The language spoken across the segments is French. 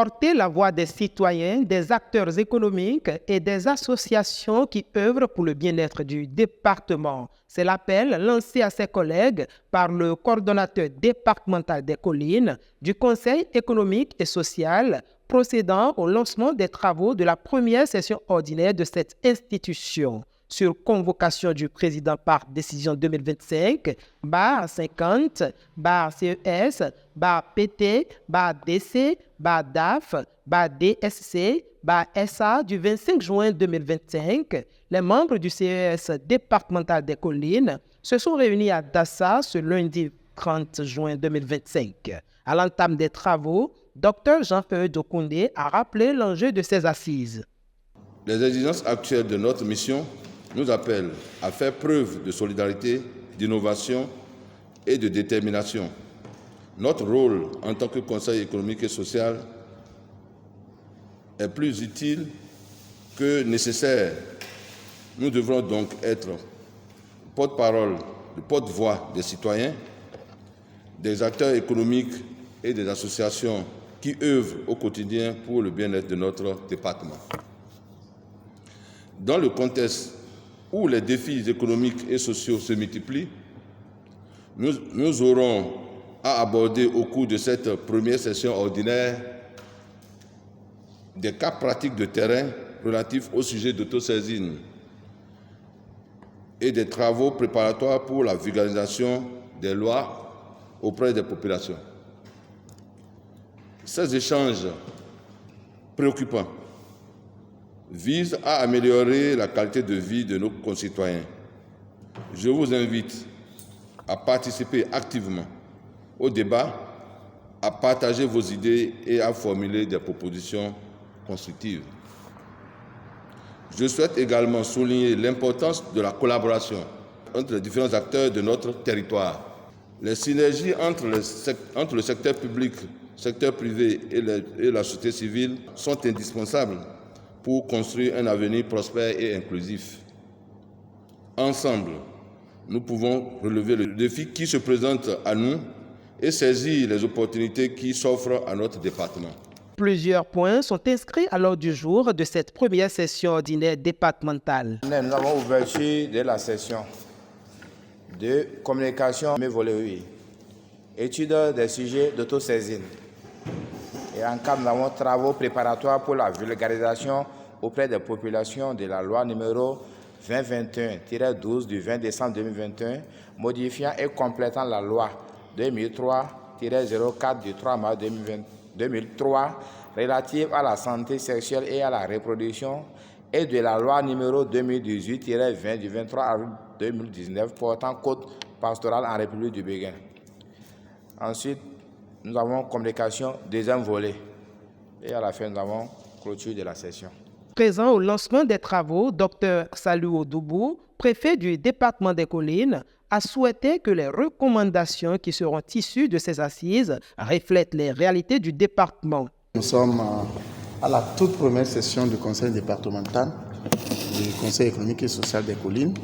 porter la voix des citoyens, des acteurs économiques et des associations qui œuvrent pour le bien-être du département. C'est l'appel lancé à ses collègues par le coordonnateur départemental des collines du Conseil économique et social, procédant au lancement des travaux de la première session ordinaire de cette institution. Sur convocation du président par décision 2025-CES-PT-DC-DAF-DSC-SA du 25 juin 2025, les membres du CES départemental des collines se sont réunis à Dassa ce lundi 30 juin 2025. À l'entame des travaux, Dr Jean-Feuille Dokoundé a rappelé l'enjeu de ces assises. Les exigences actuelles de notre mission nous appellent à faire preuve de solidarité, d'innovation et de détermination. Notre rôle en tant que Conseil économique et social est plus utile que nécessaire. Nous devrons donc être porte-parole, le porte-voix des citoyens, des acteurs économiques et des associations qui œuvrent au quotidien pour le bien-être de notre département. Dans le contexte où les défis économiques et sociaux se multiplient, nous aurons à aborder au cours de cette première session ordinaire des cas pratiques de terrain relatifs au sujet d'autosaisine et des travaux préparatoires pour la vulgarisation des lois auprès des populations. Ces échanges préoccupants visent à améliorer la qualité de vie de nos concitoyens. Je vous invite à participer activement au débat, à partager vos idées et à formuler des propositions constructives. Je souhaite également souligner l'importance de la collaboration entre les différents acteurs de notre territoire. Les synergies entre le secteur public, secteur privé et la société civile sont indispensables pour construire un avenir prospère et inclusif. Ensemble, nous pouvons relever le défi qui se présente à nous et saisir les opportunités qui s'offrent à notre département. Plusieurs points sont inscrits à l'ordre du jour de cette première session ordinaire départementale. Nous avons ouverture de la session de communication, mais volet oui, étude des sujets d'autosaisine. Et en cas, nous avons travaux préparatoires pour la vulgarisation auprès des populations de la loi numéro 2021-12 du 20 décembre 2021, modifiant et complétant la loi 2003-04 du 3 mars 2003 relative à la santé sexuelle et à la reproduction et de la loi numéro 2018-20 du 23 avril 2019 portant code pastoral en République du Bénin. Ensuite, nous avons communication, deuxième volet. Et à la fin, nous avons clôture de la session. Présent au lancement des travaux, Dr Salou Odoubou, préfet du département des collines, a souhaité que les recommandations qui seront issues de ces assises reflètent les réalités du département. Nous sommes à la toute première session du conseil départemental, du conseil économique et social des collines.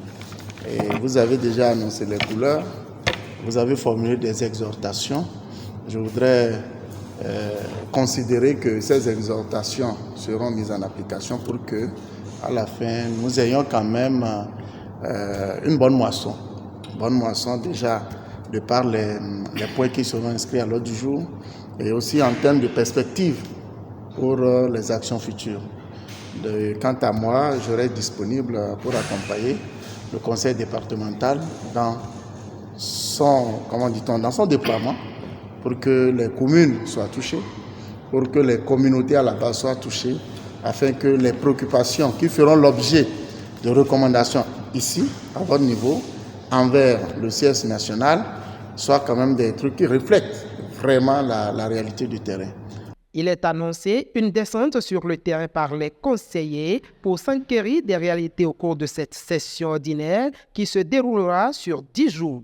Et vous avez déjà annoncé les couleurs, vous avez formulé des exhortations. Je voudrais considérer que ces exhortations seront mises en application pour que, à la fin, nous ayons quand même une bonne moisson. Bonne moisson déjà de par les points qui seront inscrits à l'ordre du jour et aussi en termes de perspective pour les actions futures. Quant à moi, je serai disponible pour accompagner le conseil départemental dans son déploiement pour que les communes soient touchées, pour que les communautés à la base soient touchées, afin que les préoccupations qui feront l'objet de recommandations ici, à votre niveau, envers le CS national, soient quand même des trucs qui reflètent vraiment la réalité du terrain. Il est annoncé une descente sur le terrain par les conseillers pour s'enquérir des réalités au cours de cette session ordinaire qui se déroulera sur 10 jours.